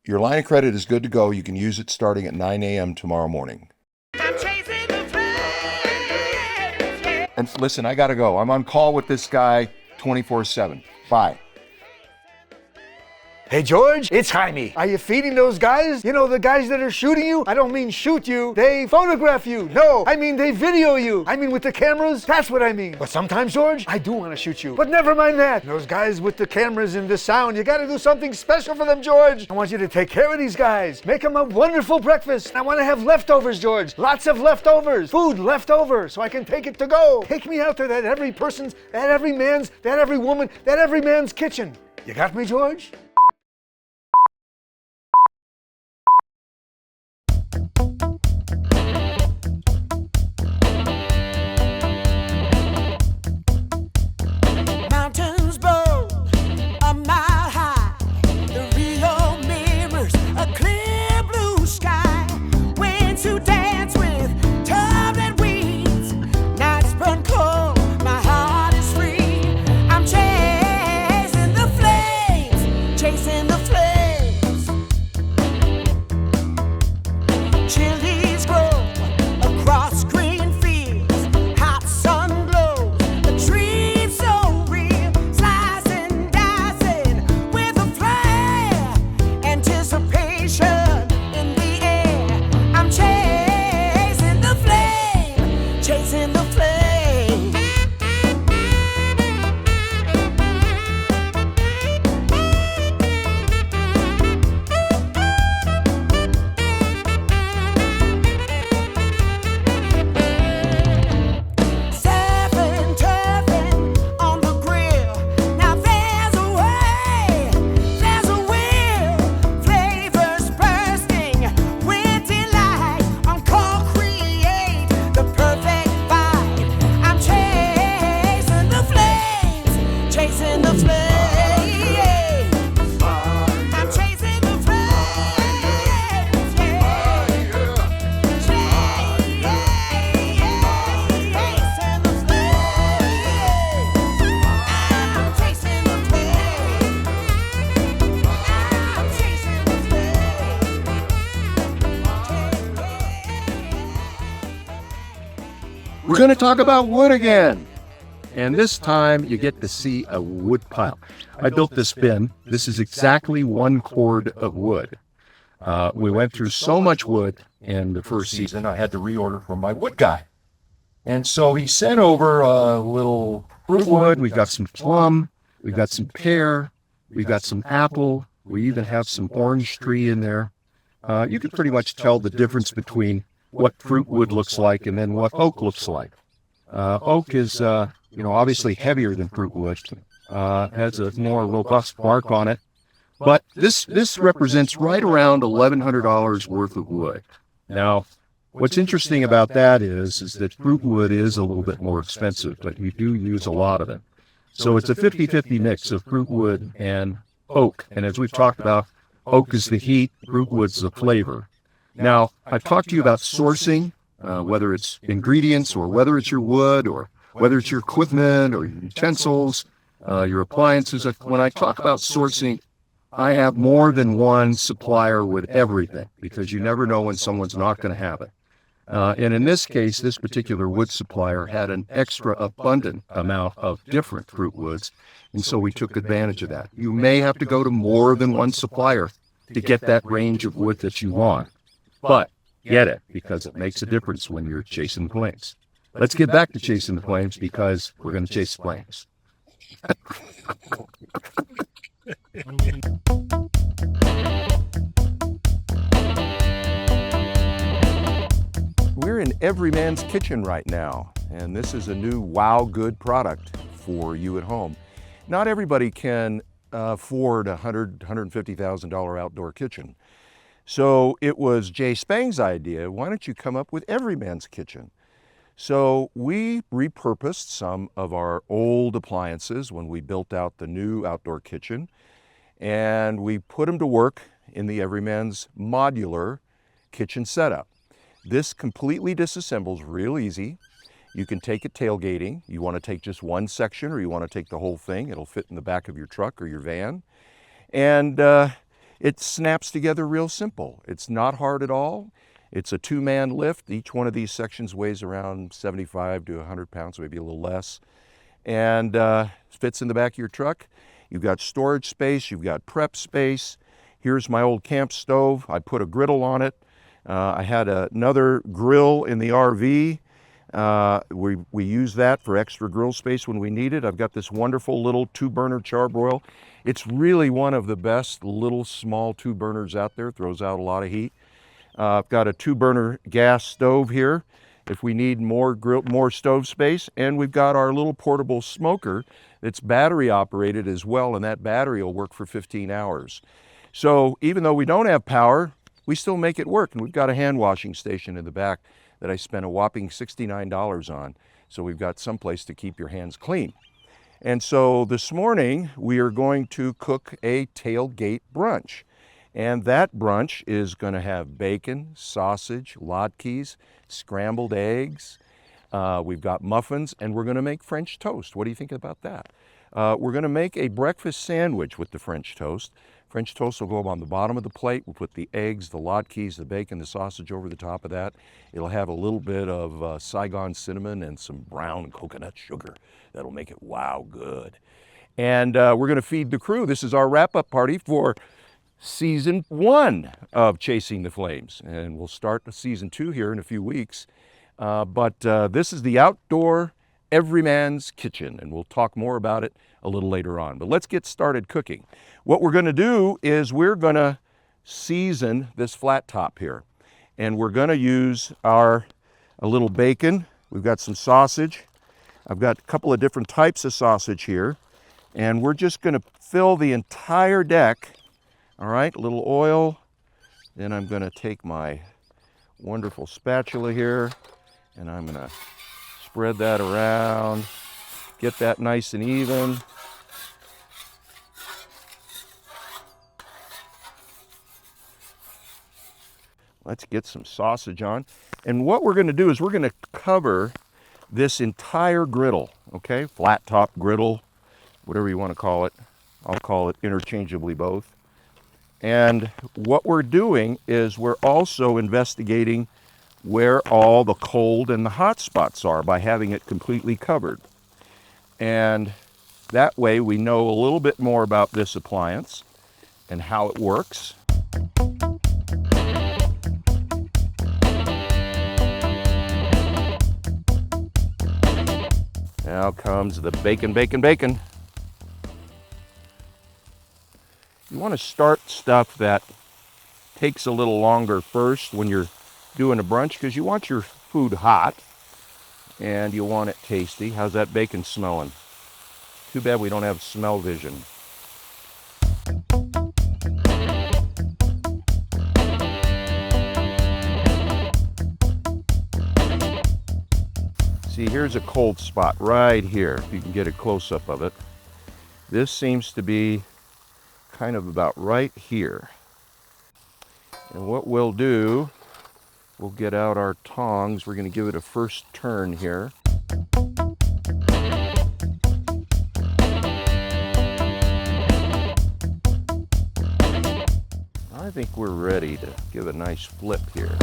Your line of credit is good to go. You can use it starting at 9 a.m. tomorrow morning. I'm chasing the flames, yeah. And listen, I gotta go. I'm on call with this guy 24/7. Bye. Hey, George, it's Jaime. Are you feeding those guys? You know, the guys that are shooting you? I don't mean shoot you. They photograph you. No, I mean they video you. I mean with the cameras, that's what I mean. But sometimes, George, I do want to shoot you. But never mind that. Those guys with the cameras and the sound, you gotta do something special for them, George. I want you to take care of these guys. Make them a wonderful breakfast. I want to have leftovers, George. Lots of leftovers. Food left over so I can take it to go. Take me out to that every person's, that every man's, that every woman, that every man's kitchen. You got me, George? Mountains bold, a mile high. The Rio mirrors a clear blue sky. Winds who dance with turbulent weeds. Nights burn cold, my heart is free. I'm chasing the flames, chasing the flames. Chilies grow across green fields. Hot sun glows, a dream so real. Slicing, dicing with a flare. Anticipation in the air. I'm chasing the flame, chasing the flame. Seven turfing on the grill. Now there's a way, there's a will. Flavors bursting with delight. On call, create the perfect bite. I'm chasing the flames, chasing the flames. I'm chasing the flames, yeah. Chasing the We're going to talk about wood again. And this time you get to see a wood pile. I built this bin. This is exactly 1 cord of wood. We went through so much wood in the first season, I had to reorder from my wood guy. And so he sent over a little fruit wood. We've got some plum. We've got some pear. We've got some apple. We even have some orange tree in there. You can pretty much tell the difference between what fruit wood looks like and then what oak looks like. Oak is, obviously heavier than fruit wood, has a more robust bark on it. But this represents right around $1,100 worth of wood. Now, what's interesting about that is that fruit wood is a little bit more expensive, but we do use a lot of it. So it's a 50-50 mix of fruit wood and oak. And as we've talked about, oak is the heat, fruit wood's the flavor. Now, I've talked to you about sourcing, whether it's ingredients or whether it's your wood or whether it's your equipment or your utensils, your appliances. When I talk about sourcing, I have more than one supplier with everything because you never know when someone's not going to have it. And in this case, this particular wood supplier had an extra abundant amount of different fruit woods, and so we took advantage of that. You may have to go to more than one supplier to get that range of wood that you want. But get it, because it makes a difference when you're chasing the flames. Let's get back to chasing the flames because we're going to chase the flames. We're in every man's kitchen right now, and this is a new Wow Good product for you at home. Not everybody can afford a $150,000 outdoor kitchen. So it was Jay Spang's idea, why don't you come up with every man's kitchen? So we repurposed some of our old appliances when we built out the new outdoor kitchen, and we put them to work in the Everyman's modular kitchen setup. This completely disassembles real easy. You can take it tailgating. You want to take just one section or you want to take the whole thing. It'll fit in the back of your truck or your van. And It snaps together real simple. It's not hard at all. It's a two-man lift. Each one of these sections weighs around 75 to 100 pounds, maybe a little less, and fits in the back of your truck. You've got storage space, you've got prep space. Here's my old camp stove. I put a griddle on it. I had another grill in the RV. We use that for extra grill space when we need it. I've got this wonderful little 2-burner charbroil. It's really one of the best little small 2-burners out there. Throws out a lot of heat. I've got a 2-burner gas stove here if we need more stove space, and we've got our little portable smoker that's battery operated as well, and that battery will work for 15 hours. So even though we don't have power, we still make it work, and we've got a hand washing station in the back that I spent a whopping $69 on. So we've got someplace to keep your hands clean. And so this morning we are going to cook a tailgate brunch. And that brunch is going to have bacon, sausage, latkes, scrambled eggs. We've got muffins, and we're going to make French toast. What do you think about that? We're going to make a breakfast sandwich with the French toast. French toast will go on the bottom of the plate. We'll put the eggs, the latkes, the bacon, the sausage over the top of that. It'll have a little bit of Saigon cinnamon and some brown coconut sugar. That'll make it wow good. And we're going to feed the crew. This is our wrap-up party for Season 1 of Chasing the Flames. And we'll start Season 2 here in a few weeks. But this is the outdoor everyman's kitchen, and we'll talk more about it a little later on. But let's get started cooking. What we're going to do is we're going to season this flat top here, and we're going to use a little bacon. We've got some sausage. I've got a couple of different types of sausage here, and we're just going to fill the entire deck. All right, a little oil. Then I'm going to take my wonderful spatula here, and I'm going to spread that around, get that nice and even. Let's get some sausage on. And what we're going to do is we're going to cover this entire griddle, okay? Flat top griddle, whatever you want to call it. I'll call it interchangeably both. And what we're doing is we're also investigating where all the cold and the hot spots are by having it completely covered. And that way we know a little bit more about this appliance and how it works. Now comes the bacon, bacon, bacon. You want to start stuff that takes a little longer first when you're doing a brunch, because you want your food hot and you want it tasty. How's that bacon smelling? Too bad we don't have smell vision. See, here's a cold spot right here, if you can get a close-up of it. This seems to be kind of about right here. And what we'll do, we'll get out our tongs. We're going to give it a first turn here. I think we're ready to give a nice flip here.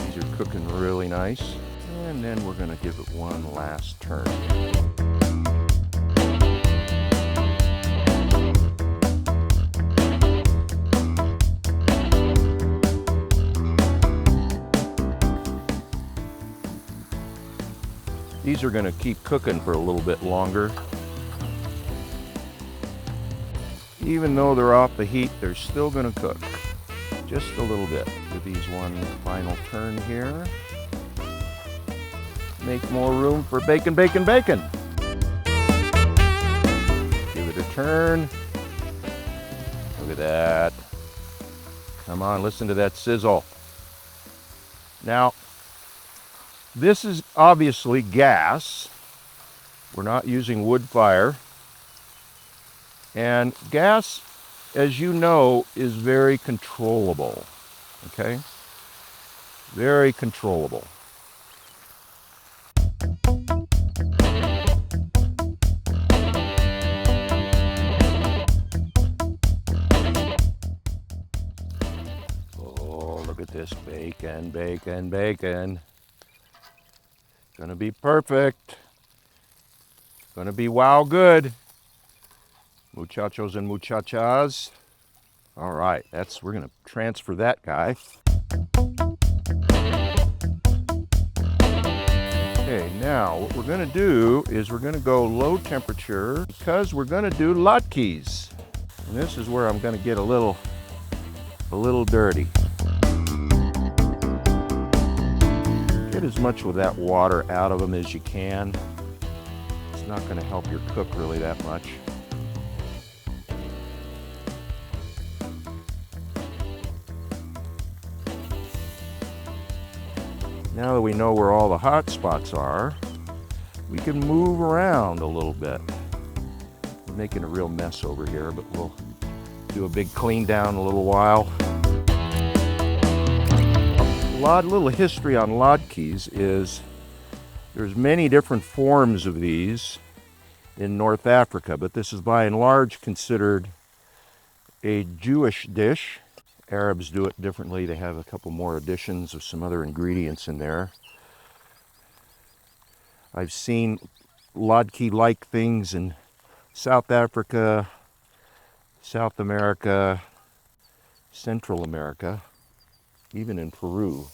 These are cooking really nice. And then we're going to give it one last turn. These are going to keep cooking for a little bit longer. Even though they're off the heat, they're still going to cook just a little bit. Give these one final turn here. Make more room for bacon, bacon, bacon. Give it a turn. Look at that. Come on, listen to that sizzle. Now, this is obviously gas. We're not using wood fire. And gas, as you know, is very controllable, okay? Very controllable. Oh, look at this bacon, bacon, bacon. Gonna be perfect. Gonna be wow good. Muchachos and muchachas. All right, we're gonna transfer that guy. Okay, now what we're gonna do is we're gonna go low temperature because we're gonna do latkes. And this is where I'm gonna get a little dirty. Get as much of that water out of them as you can. It's not gonna help your cook really that much. Now that we know where all the hot spots are, we can move around a little bit. We're making a real mess over here, but we'll do a big clean down in a little while. A little history on latkes is there's many different forms of these in North Africa, but this is by and large considered a Jewish dish. Arabs do it differently. They have a couple more additions of some other ingredients in there. I've seen latke-like things in South Africa, South America, Central America, even in Peru.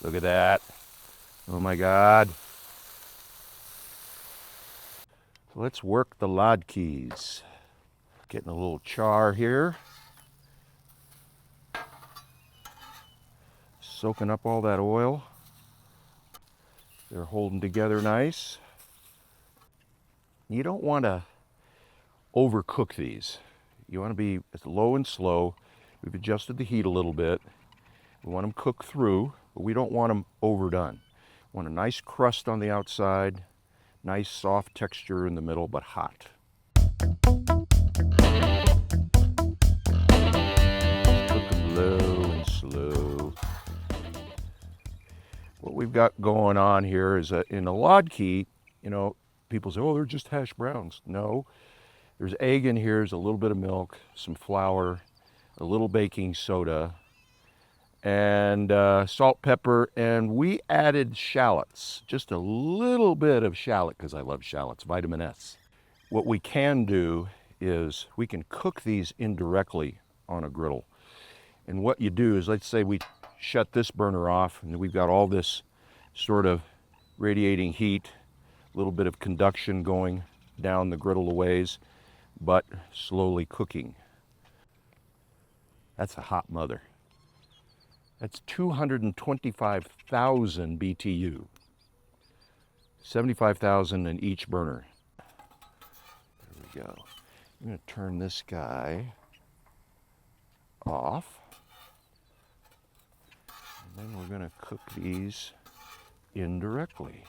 Look at that. Oh my God. So let's work the latkes. Getting a little char here. Soaking up all that oil. They're holding together nice. You don't want to overcook these. You want to be low and slow. We've adjusted the heat a little bit. We want them cooked through, but we don't want them overdone. We want a nice crust on the outside, nice soft texture in the middle, but hot. Cook them low and slow. What we've got going on here is that in a latke, you know, people say, oh, they're just hash browns. No, there's egg in here, there's a little bit of milk, some flour, a little baking soda, and salt, pepper, and we added shallots, just a little bit of shallot because I love shallots, vitamin S. What we can do is we can cook these indirectly on a griddle. And what you do is, let's say we shut this burner off and we've got all this sort of radiating heat, a little bit of conduction going down the griddle a ways, but slowly cooking. That's a hot mother. That's 225,000 BTU. 75,000 in each burner. There we go. I'm going to turn this guy off. And then we're going to cook these indirectly.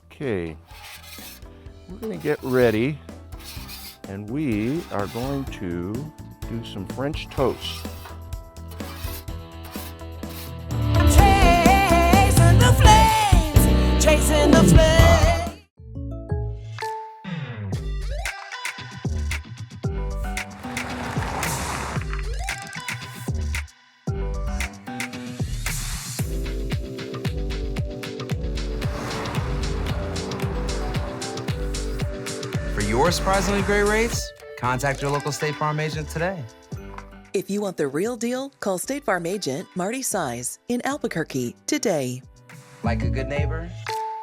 Okay, we're going to get ready, and we are going to do some French toast. Chasing the flames, chasing the flames. For your surprisingly great rates, contact your local State Farm agent today. If you want the real deal, call State Farm agent Marty Size in Albuquerque today. Like a good neighbor,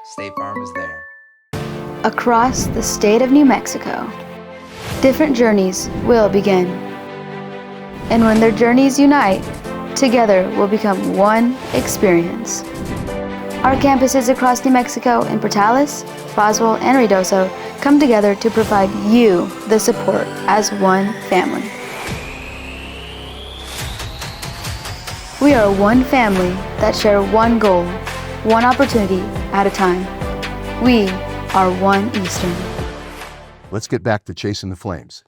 State Farm is there. Across the state of New Mexico, different journeys will begin. And when their journeys unite, together will become one experience. Our campuses across New Mexico in Portales, Roswell, and Ruidoso come together to provide you the support as one family. We are one family that share one goal, one opportunity at a time. We are one Eastern. Let's get back to chasing the flames.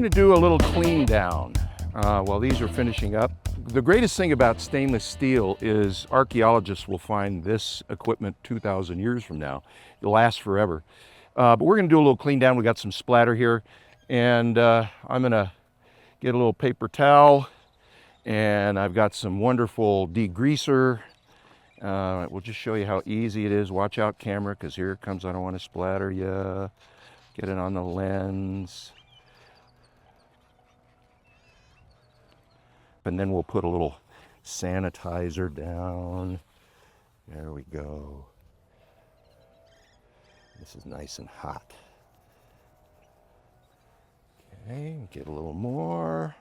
going to do a little clean down while these are finishing up. The greatest thing about stainless steel is archaeologists will find this equipment 2,000 years from now. It'll last forever. But we're going to do a little clean down. We got some splatter here, and I'm going to get a little paper towel, and I've got some wonderful degreaser. We'll just show you how easy it is. Watch out, camera, because here it comes. I don't want to splatter you. Get it on the lens. And then we'll put a little sanitizer down. There we go. This is nice and hot. Okay, get a little more.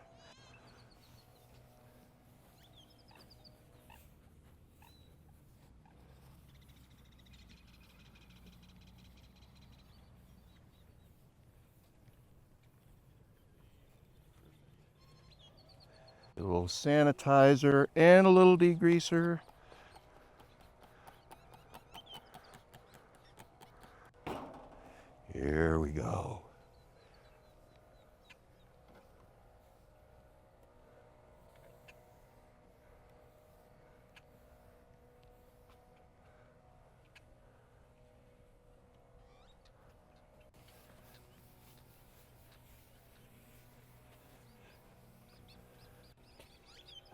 A little sanitizer and a little degreaser. Here we go.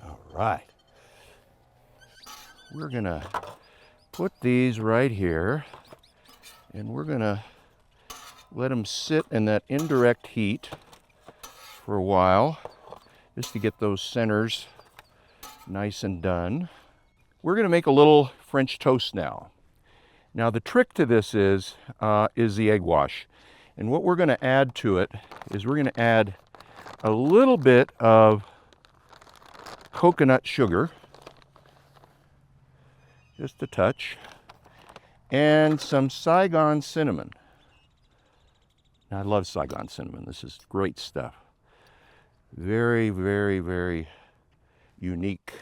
All right. We're gonna put these right here, and we're gonna let them sit in that indirect heat for a while, just to get those centers nice and done. We're gonna make a little French toast now. Now the trick to this is the egg wash. And what we're gonna add to it is we're gonna add a little bit of coconut sugar, just a touch, and some Saigon cinnamon. Now, I love Saigon cinnamon. This is great stuff. Very, very, very unique.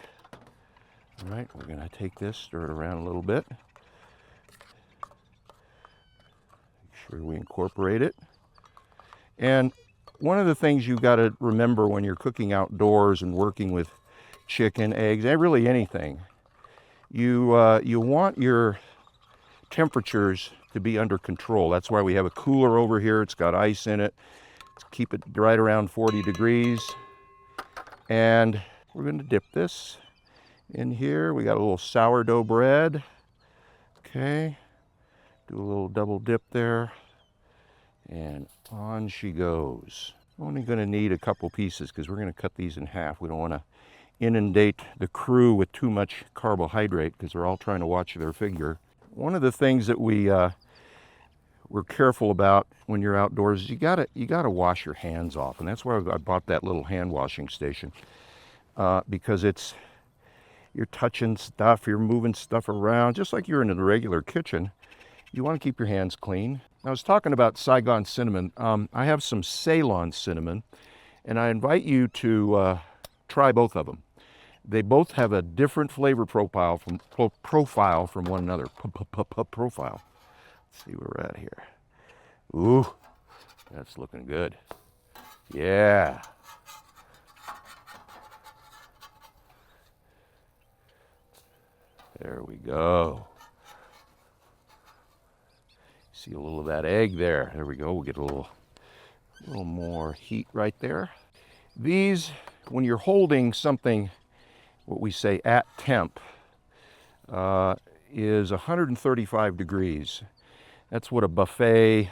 All right, we're gonna take this, stir it around a little bit. Make sure we incorporate it. And one of the things you've got to remember when you're cooking outdoors and working with chicken, eggs, and really anything, you want your temperatures to be under control. That's why we have a cooler over here. It's got ice in it. Let's keep it right around 40 degrees. And we're going to dip this in here. We got a little sourdough bread. Okay. Do a little double dip there. And on she goes. Only going to need a couple pieces because we're going to cut these in half. We don't want to inundate the crew with too much carbohydrate because they're all trying to watch their figure. One of the things that we're careful about when you're outdoors is you gotta wash your hands off, and that's why I bought that little hand washing station, because you're touching stuff, you're moving stuff around, just like you're in a regular kitchen. You want to keep your hands clean. I was talking about Saigon cinnamon. I have some Ceylon cinnamon, and I invite you to try both of them. They both have a different flavor profile from one another. Profile. Let's see where we're at here. Ooh, that's looking good. Yeah. There we go. See a little of that egg there. There we go. We'll get a little more heat right there. These, when you're holding something, what we say at temp, is 135 degrees. That's what a buffet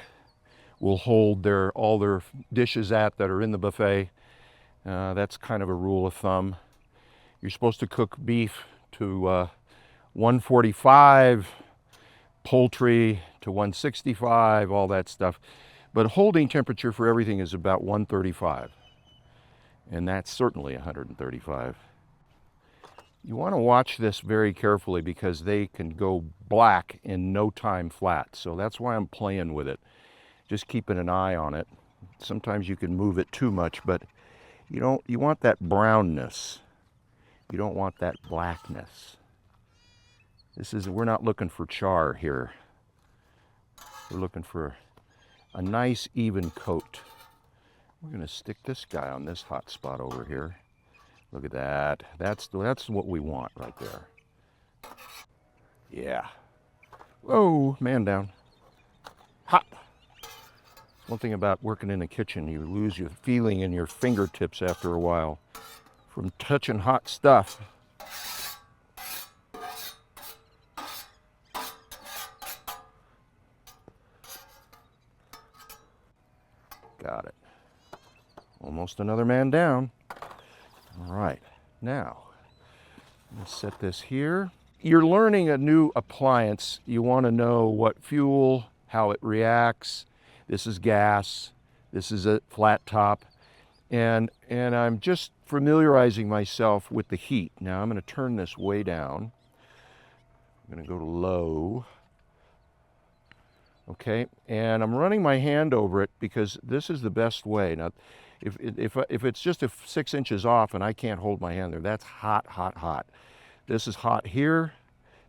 will hold all their dishes at that are in the buffet. That's kind of a rule of thumb. You're supposed to cook beef to 145, poultry to 165, all that stuff. But holding temperature for everything is about 135. And that's certainly 135. You want to watch this very carefully because they can go black in no time flat. So that's why I'm playing with it. Just keeping an eye on it. Sometimes you can move it too much, but you want that brownness. You don't want that blackness. We're not looking for char here. We're looking for a nice even coat. We're going to stick this guy on this hot spot over here. Look at that. That's what we want right there. Yeah. Whoa, man down. Hot. One thing about working in the kitchen, you lose your feeling in your fingertips after a while from touching hot stuff. Got it. Almost another man down. All right, now, let's set this here. You're learning a new appliance. You want to know what fuel, how it reacts. This is gas. This is a flat top. And I'm just familiarizing myself with the heat. Now I'm going to turn this way down. I'm going to go to low. Okay, and I'm running my hand over it because this is the best way. Now, if it's just 6 inches off and I can't hold my hand there, that's hot, hot, hot. This is hot here,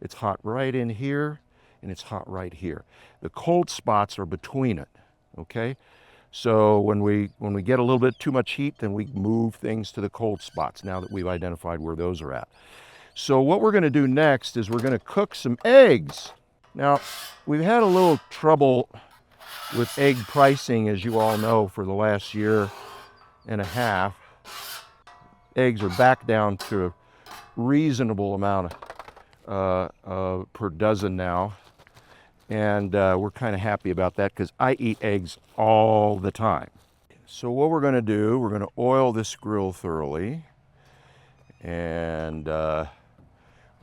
it's hot right in here, and it's hot right here. The cold spots are between it, okay? So when we get a little bit too much heat, then we move things to the cold spots now that we've identified where those are at. So what we're gonna do next is we're gonna cook some eggs. Now, we've had a little trouble with egg pricing, as you all know, for the last year and a half. Eggs are back down to a reasonable amount per dozen now. And we're kind of happy about that because I eat eggs all the time. So what we're going to do, we're going to oil this grill thoroughly. And we're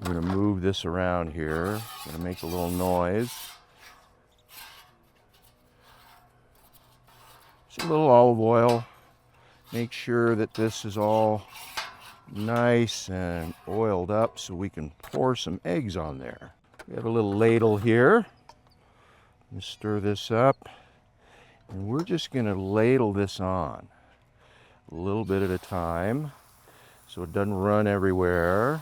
going to move this around here. It's going to make a little noise. Just a little olive oil. Make sure that this is all nice and oiled up so we can pour some eggs on there. We have a little ladle here. Let's stir this up. And we're just going to ladle this on a little bit at a time so it doesn't run everywhere.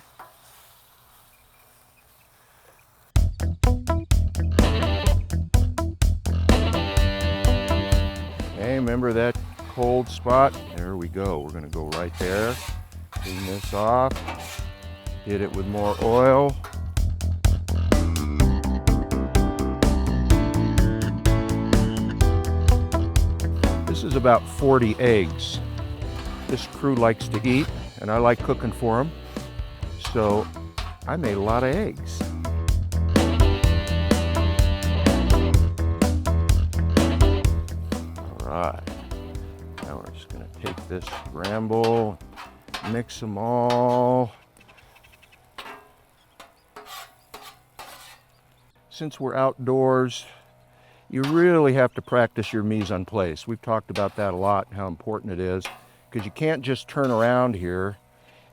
Okay, remember that cold spot? There we go. We're going to go right there. Clean this off. Hit it with more oil. This is about 40 eggs. This crew likes to eat, and I like cooking for them. So I made a lot of eggs. Right, now we're just going to take this scramble, mix them all. Since we're outdoors, you really have to practice your mise en place. We've talked about that a lot, how important it is, because you can't just turn around here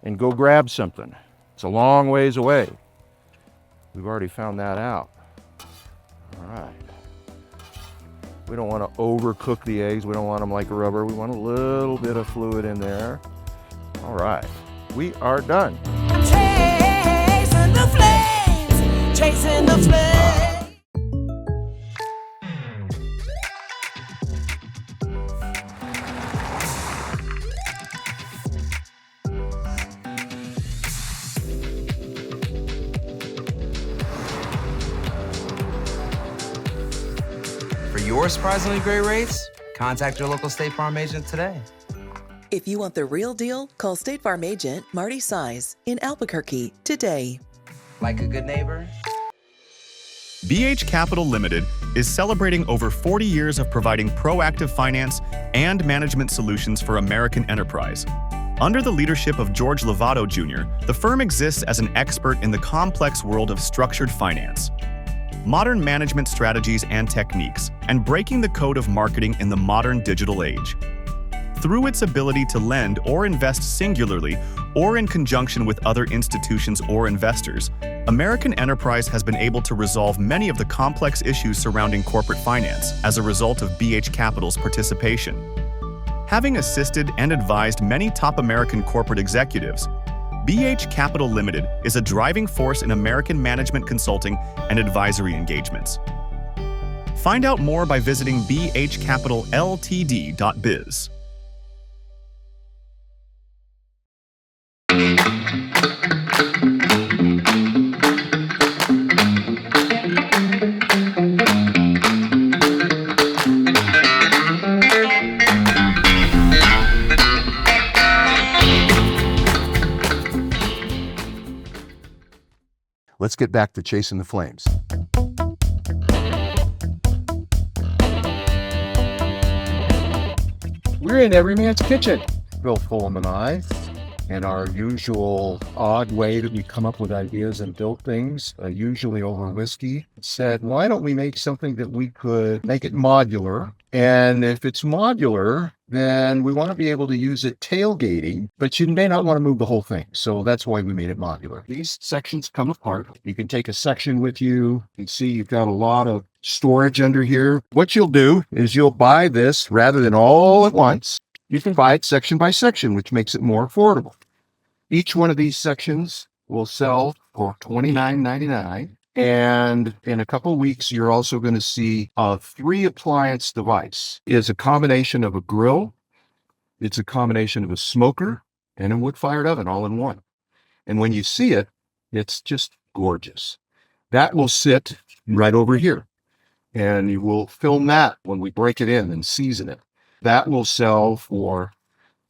and go grab something. It's a long ways away. We've already found that out. All right. We don't want to overcook the eggs. We don't want them like rubber. We want a little bit of fluid in there. All right, we are done. Chasing the flames, chasing the flames. For your surprisingly great rates, contact your local State Farm agent today. If you want the real deal, call State Farm agent Marty Size in Albuquerque today. Like a good neighbor? BH Capital Limited is celebrating over 40 years of providing proactive finance and management solutions for American enterprise. Under the leadership of George Lovato Jr., the firm exists as an expert in the complex world of structured finance, modern management strategies and techniques, and breaking the code of marketing in the modern digital age. Through its ability to lend or invest singularly or in conjunction with other institutions or investors, American enterprise has been able to resolve many of the complex issues surrounding corporate finance as a result of BH Capital's participation. Having assisted and advised many top American corporate executives, BH Capital Limited is a driving force in American management consulting and advisory engagements. Find out more by visiting bhcapitalltd.biz. Let's get back to chasing the flames. We're in every man's kitchen. Bill Fulham and I, and our usual odd way that we come up with ideas and build things, usually over whiskey, said, why don't we make something that we could make it modular? And if it's modular, then we want to be able to use it tailgating, but you may not want to move the whole thing. So that's why we made it modular. These sections come apart. You can take a section with you. You can see you've got a lot of storage under here. What you'll do is you'll buy this rather than all at once. You can buy it section by section, which makes it more affordable. Each one of these sections will sell for $29.99. And in a couple of weeks, you're also going to see a 3-appliance device. It's a combination of a grill, it's a combination of a smoker, and a wood-fired oven all in one. And when you see it, it's just gorgeous. That will sit right over here. And you will film that when we break it in and season it. That will sell for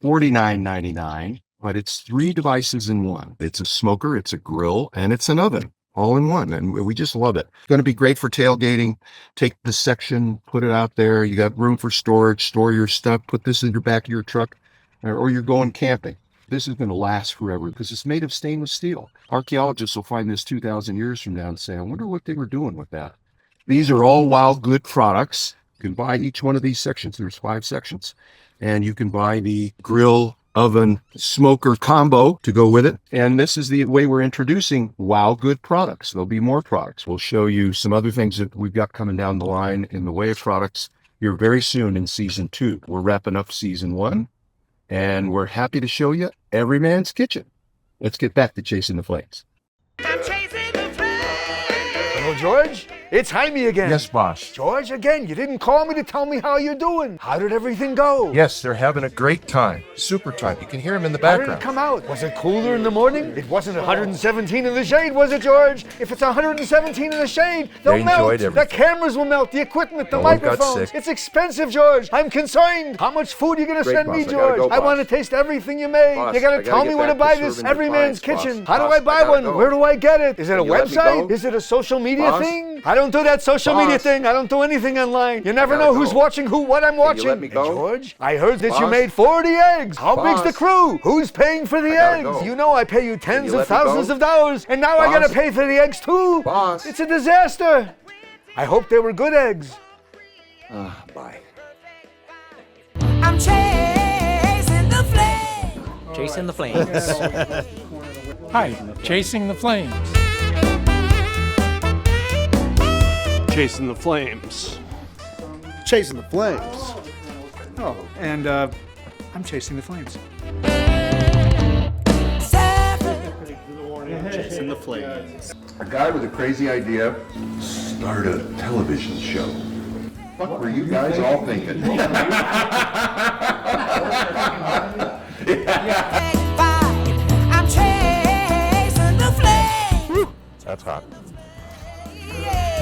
$49.99, but it's 3 devices in one. It's a smoker, it's a grill, and it's an oven, all in one. And we just love it. It's going to be great for tailgating. Take the section, put it out there. You got room for storage, store your stuff, put this in your back of your truck, or you're going camping. This is going to last forever because it's made of stainless steel. Archaeologists will find this 2,000 years from now and say, I wonder what they were doing with that. These are all Wild Good products. You can buy each one of these sections. There's 5 sections. And you can buy the grill, oven, smoker combo to go with it. And this is the way we're introducing Wild Good products. There'll be more products. We'll show you some other things that we've got coming down the line in the way of products here very soon in season 2. We're wrapping up season 1, and we're happy to show you every man's kitchen. Let's get back to chasing the flames. I'm chasing the flame. Hello, George. It's Jaime again. Yes, boss. George, again, you didn't call me to tell me how you're doing. How did everything go? Yes, they're having a great time. Super time. You can hear them in the How did background. it come out? Was it cooler in the morning? It wasn't 117 in the shade, was it, George? If it's 117 in the shade, they'll They melt. enjoyed everything. The cameras will melt, the equipment, the No one got microphones. sick. It's expensive, George. I'm concerned. How much food are you going to Great, send boss. me, I gotta George? go, I want to boss. taste everything you made. Boss, You got I to gotta tell get me where back to buy to this serving Every the Man's clients, Kitchen. boss. How do Boss, I buy I gotta one? go. Where do I get it? Is it a Can you let me website? go? Is it a social media Boss? thing? I don't do that social media Boss? thing. I don't do anything online. You never gotta know who's go. watching who, what I'm watching. let me go? And George, I heard that you Boss? made 40 eggs. How big's the Boss? crew? Who's paying for the gotta eggs? go. You know I pay you tens you of let me go? thousands of dollars, and now I gotta Boss? pay for the eggs too. Boss? It's a disaster. I hope they were good eggs. Bye. I'm chasing the flame. Chasing the flames. Hi, Chasing the Flames. Chasing the flames. Chasing the flames. Oh, and I'm chasing the flames. Chasing the flames. A guy with a crazy idea start a television show. What were you guys all thinking? I'm chasing the flame. That's hot. Yeah.